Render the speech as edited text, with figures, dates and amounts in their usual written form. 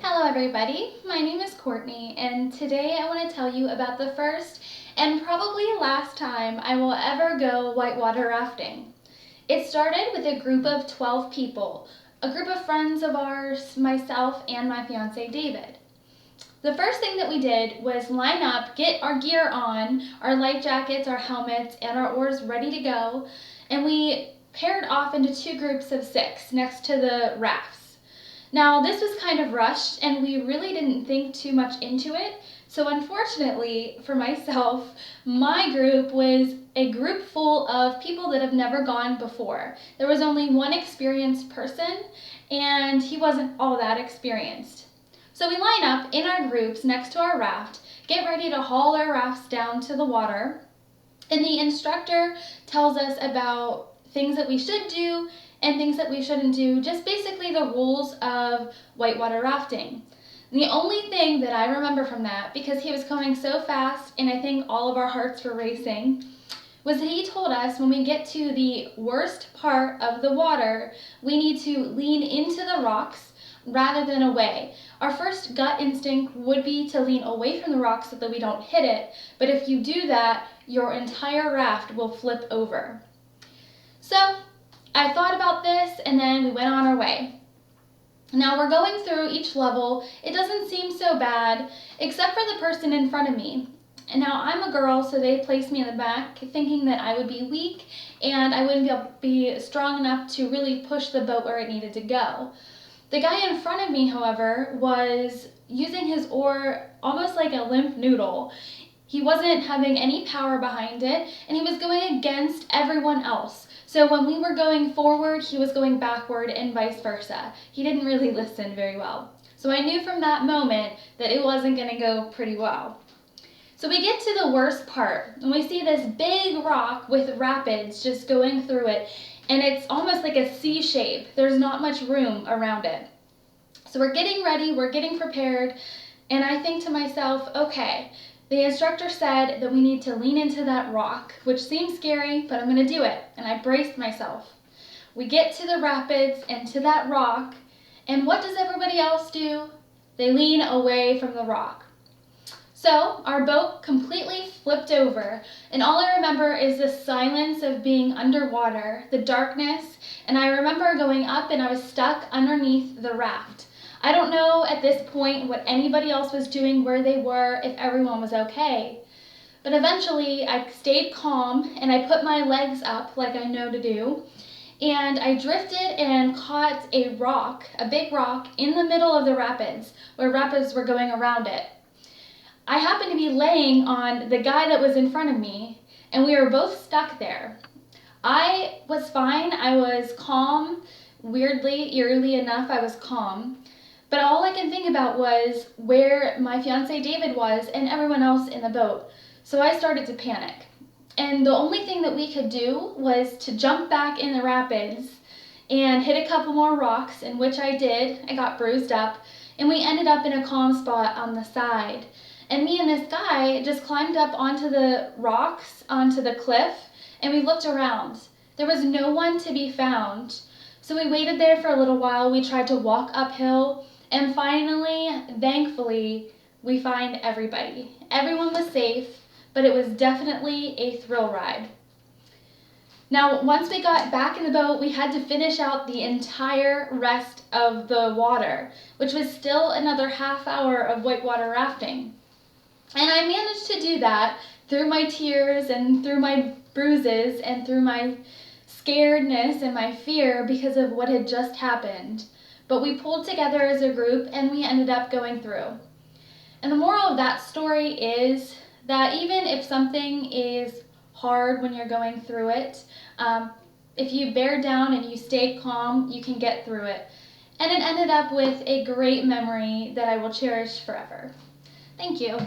Hello everybody, my name is Courtney and today I want to tell you about the first and probably last time I will ever go whitewater rafting. It started with a group of 12 people, a group of friends of ours, myself and my fiance David. The first thing that we did was line up, get our gear on, our life jackets, our helmets, and our oars ready to go, and we paired off into two groups of 6 next to the rafts. Now this was kind of rushed and we really didn't think too much into it, so unfortunately for myself, my group was a group full of people that have never gone before. There was only one experienced person and he wasn't all that experienced. So we line up in our groups next to our raft, get ready to haul our rafts down to the water, and the instructor tells us about things that we should do and things that we shouldn't do, just basically the rules of whitewater rafting. And the only thing that I remember from that, because he was going so fast and I think all of our hearts were racing, was that he told us when we get to the worst part of the water, we need to lean into the rocks rather than away. Our first gut instinct would be to lean away from the rocks so that we don't hit it, but if you do that, your entire raft will flip over. So I thought about this and then we went on our way. Now we're going through each level. It doesn't seem so bad, except for the person in front of me. And now I'm a girl, so they placed me in the back thinking that I would be weak and I wouldn't be strong enough to really push the boat where it needed to go. The guy in front of me, however, was using his oar almost like a limp noodle. He wasn't having any power behind it and he was going against everyone else. So when we were going forward, he was going backward and vice versa. He didn't really listen very well. So I knew from that moment that it wasn't going to go pretty well. So we get to the worst part and we see this big rock with rapids just going through it, and it's almost like a C shape. There's not much room around it. So we're getting ready, we're getting prepared, and I think to myself, okay, the instructor said that we need to lean into that rock, which seems scary, but I'm going to do it. And I braced myself. We get to the rapids and to that rock, and what does everybody else do? They lean away from the rock. So our boat completely flipped over, and all I remember is the silence of being underwater, the darkness, and I remember going up and I was stuck underneath the raft. I don't know at this point what anybody else was doing, where they were, if everyone was okay. But eventually I stayed calm and I put my legs up like I know to do. And I drifted and caught a rock, a big rock, in the middle of the rapids, where rapids were going around it. I happened to be laying on the guy that was in front of me, and we were both stuck there. I was fine, I was calm, weirdly, eerily enough, I was calm. But all I could think about was where my fiance David was and everyone else in the boat. So I started to panic. And the only thing that we could do was to jump back in the rapids and hit a couple more rocks, in which I did. I got bruised up, and we ended up in a calm spot on the side. And me and this guy just climbed up onto the rocks, onto the cliff, and we looked around. There was no one to be found. So we waited there for a little while. We tried to walk uphill. And finally, thankfully, we find everybody. Everyone was safe, but it was definitely a thrill ride. Now, once we got back in the boat, we had to finish out the entire rest of the water, which was still another half hour of whitewater rafting. And I managed to do that through my tears and through my bruises and through my scaredness and my fear because of what had just happened. But we pulled together as a group and we ended up going through. And the moral of that story is that even if something is hard when you're going through it, if you bear down and you stay calm, you can get through it. And it ended up with a great memory that I will cherish forever. Thank you.